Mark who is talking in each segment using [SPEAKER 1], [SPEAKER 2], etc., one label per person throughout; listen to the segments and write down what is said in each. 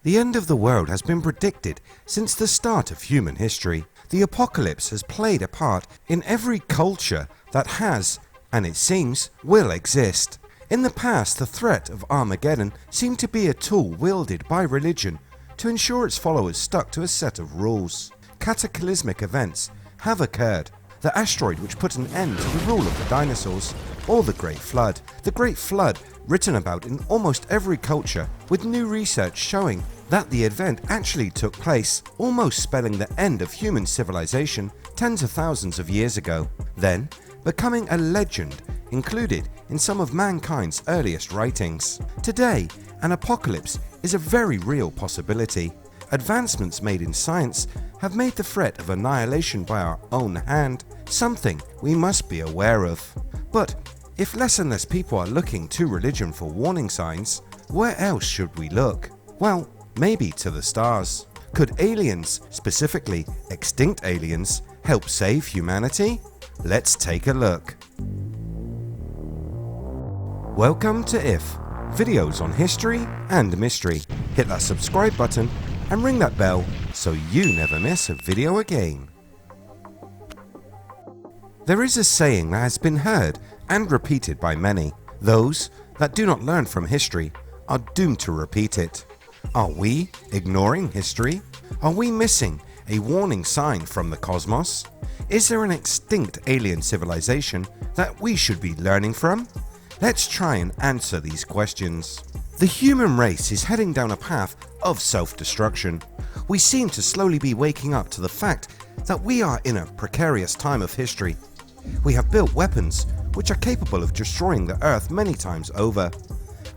[SPEAKER 1] The end of the world has been predicted since the start of human history. The apocalypse has played a part in every culture that has, and it seems, will exist. In the past, the threat of Armageddon seemed to be a tool wielded by religion to ensure its followers stuck to a set of rules. Cataclysmic events have occurred. The asteroid which put an end to the rule of the dinosaurs, or the Great Flood. The Great Flood, written about in almost every culture, with new research showing that the event actually took place, almost spelling the end of human civilization tens of thousands of years ago, then becoming a legend included in some of mankind's earliest writings. Today, an apocalypse is a very real possibility. Advancements made in science have made the threat of annihilation by our own hand something we must be aware of. But if less and less people are looking to religion for warning signs, where else should we look? Well, maybe to the stars. Could aliens, specifically extinct aliens, help save humanity? Let's take a look. Welcome to If, videos on history and mystery. Hit that subscribe button and ring that bell so you never miss a video again. There is a saying that has been heard and repeated by many. Those that do not learn from history are doomed to repeat it. Are we ignoring history? Are we missing a warning sign from the cosmos? Is there an extinct alien civilization that we should be learning from? Let's try and answer these questions. The human race is heading down a path of self-destruction. We seem to slowly be waking up to the fact that we are in a precarious time of history. We have built weapons which are capable of destroying the Earth many times over,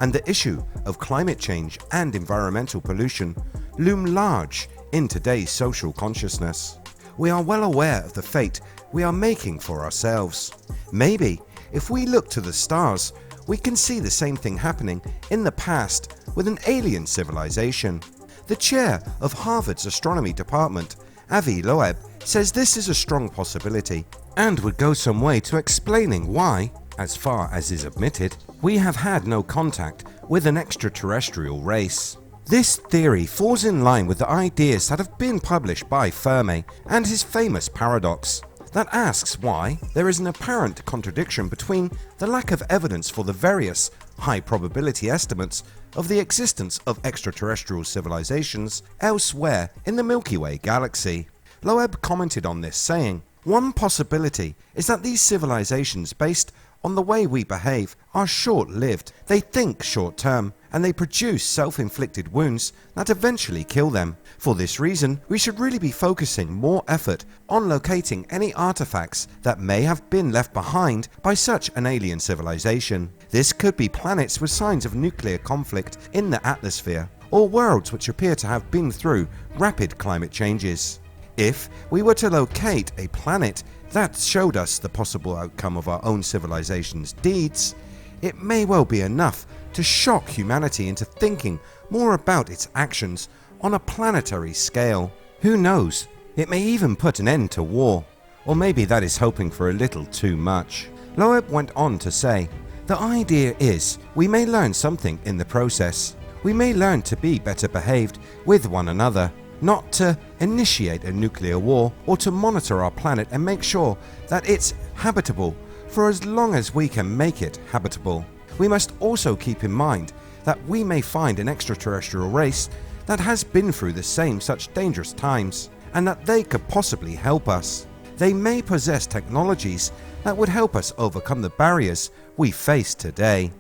[SPEAKER 1] and the issue of climate change and environmental pollution loom large in today's social consciousness. We are well aware of the fate we are making for ourselves. Maybe if we look to the stars, we can see the same thing happening in the past with an alien civilization. The chair of Harvard's astronomy department, Avi Loeb, says this is a strong possibility and would go some way to explaining why, as far as is admitted, we have had no contact with an extraterrestrial race. This theory falls in line with the ideas that have been published by Fermi and his famous paradox that asks why there is an apparent contradiction between the lack of evidence for the various high probability estimates of the existence of extraterrestrial civilizations elsewhere in the Milky Way galaxy. Loeb commented on this saying, "One possibility is that these civilizations, based on the way we behave, are short-lived. They think short-term and they produce self-inflicted wounds that eventually kill them. For this reason, we should really be focusing more effort on locating any artifacts that may have been left behind by such an alien civilization. This could be planets with signs of nuclear conflict in the atmosphere, or worlds which appear to have been through rapid climate changes. If we were to locate a planet that showed us the possible outcome of our own civilization's deeds, it may well be enough to shock humanity into thinking more about its actions on a planetary scale. Who knows, it may even put an end to war, or maybe that is hoping for a little too much." Loeb went on to say, "The idea is we may learn something in the process. We may learn to be better behaved with one another, not to initiate a nuclear war or to monitor our planet and make sure that it's habitable for as long as we can make it habitable. We must also keep in mind that we may find an extraterrestrial race that has been through the same such dangerous times, and that they could possibly help us. They may possess technologies that would help us overcome the barriers we face today.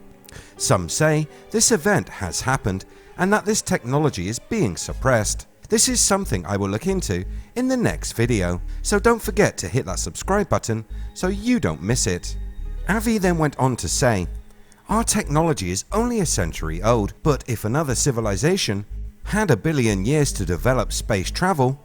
[SPEAKER 1] Some say this event has happened and that this technology is being suppressed. This is something I will look into in the next video, so don't forget to hit that subscribe button so you don't miss it." Avi then went on to say, "Our technology is only a century old, but if another civilization had 1 billion years to develop space travel,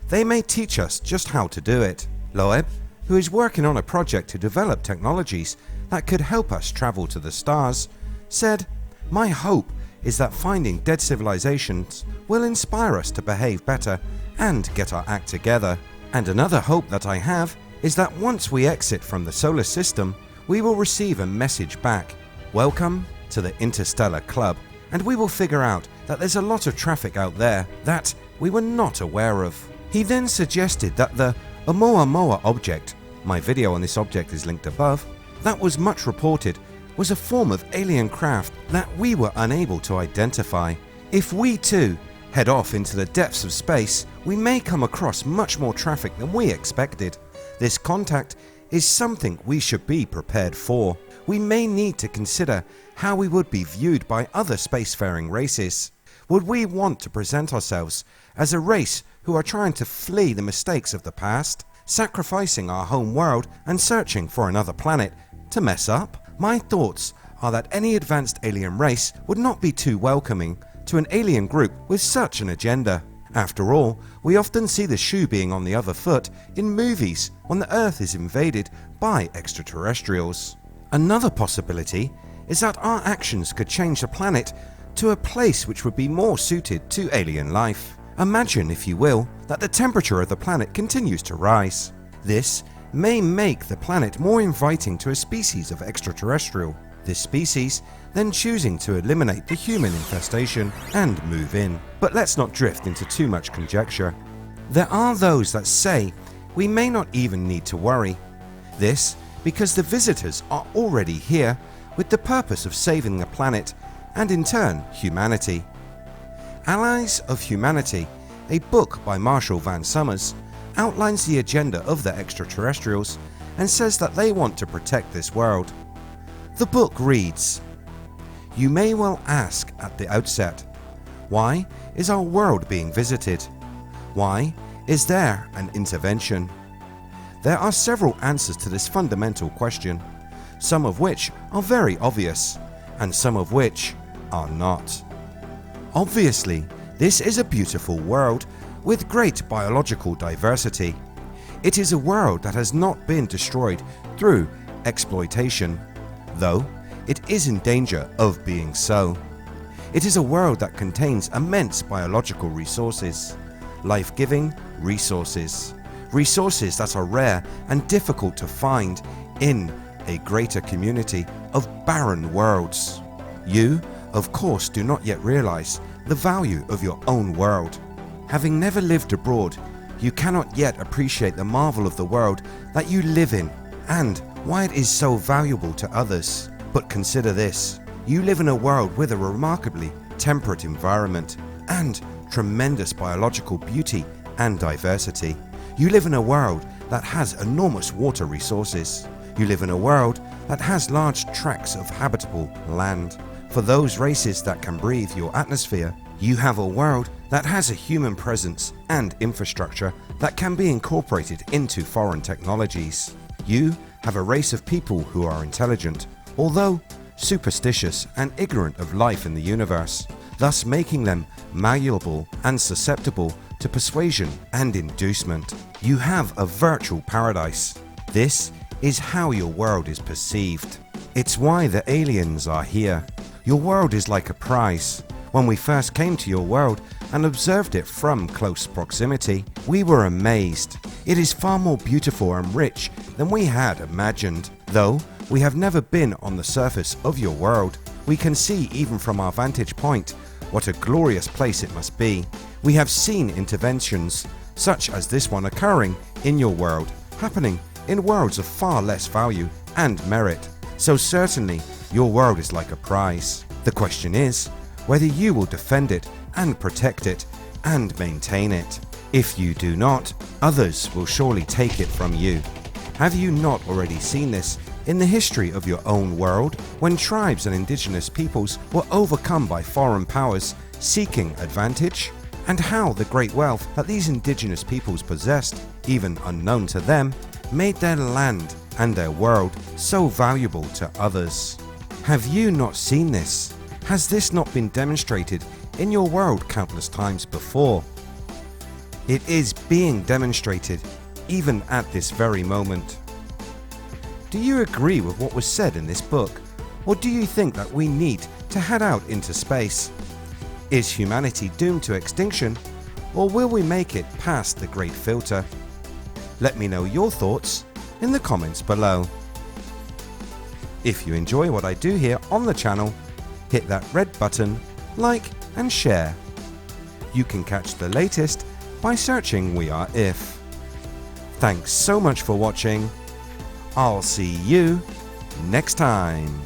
[SPEAKER 1] they may teach us just how to do it." Loeb, who is working on a project to develop technologies that could help us travel to the stars, said, "My hope is that finding dead civilizations will inspire us to behave better and get our act together. And another hope that I have is that once we exit from the solar system, we will receive a message back. Welcome to the Interstellar Club, and we will figure out that there's a lot of traffic out there that we were not aware of. He then suggested that the Oumuamua object, my video on this object is linked above, that was much reported was a form of alien craft that we were unable to identify. If we too head off into the depths of space, we may come across much more traffic than we expected. This contact is something we should be prepared for. We may need to consider how we would be viewed by other spacefaring races. Would we want to present ourselves as a race who are trying to flee the mistakes of the past, sacrificing our home world and searching for another planet to mess up? My thoughts are that any advanced alien race would not be too welcoming to an alien group with such an agenda. After all, we often see the shoe being on the other foot in movies when the Earth is invaded by extraterrestrials. Another possibility is that our actions could change the planet to a place which would be more suited to alien life. Imagine, if you will, that the temperature of the planet continues to rise. This may make the planet more inviting to a species of extraterrestrial. This species then choosing to eliminate the human infestation and move in. But let's not drift into too much conjecture. There are those that say we may not even need to worry. This because the visitors are already here with the purpose of saving the planet and in turn humanity. Allies of Humanity, a book by Marshall Van Summers, outlines the agenda of the extraterrestrials and says that they want to protect this world. The book reads, "You may well ask at the outset, why is our world being visited? Why is there an intervention? There are several answers to this fundamental question, some of which are very obvious and some of which are not. Obviously, this is a beautiful world with great biological diversity. It is a world that has not been destroyed through exploitation, though it is in danger of being so. It is a world that contains immense biological resources, life-giving resources, resources that are rare and difficult to find in a greater community of barren worlds. You, of course, do not yet realize the value of your own world. Having never lived abroad, you cannot yet appreciate the marvel of the world that you live in and why it is so valuable to others. But consider this, you live in a world with a remarkably temperate environment and tremendous biological beauty and diversity. You live in a world that has enormous water resources. You live in a world that has large tracts of habitable land. For those races that can breathe your atmosphere, you have a world that has a human presence and infrastructure that can be incorporated into foreign technologies. You have a race of people who are intelligent, although superstitious and ignorant of life in the universe, thus making them malleable and susceptible to persuasion and inducement. You have a virtual paradise. This is how your world is perceived. It's why the aliens are here. Your world is like a prize. When we first came to your world and observed it from close proximity, we were amazed. It is far more beautiful and rich than we had imagined. Though we have never been on the surface of your world, we can see even from our vantage point what a glorious place it must be. We have seen interventions such as this one occurring in your world, happening in worlds of far less value and merit. So certainly your world is like a prize. The question is whether you will defend it and protect it and maintain it. If you do not, others will surely take it from you. Have you not already seen this in the history of your own world, when tribes and indigenous peoples were overcome by foreign powers seeking advantage? And how the great wealth that these indigenous peoples possessed, even unknown to them, made their land and their world so valuable to others. Have you not seen this? Has this not been demonstrated in your world countless times before? It is being demonstrated even at this very moment. Do you agree with what was said in this book, or do you think that we need to head out into space? Is humanity doomed to extinction, or will we make it past the great filter? Let me know your thoughts in the comments below. If you enjoy what I do here on the channel, hit that red button like and share. You can catch the latest by searching We Are If. Thanks so much for watching. I'll see you next time.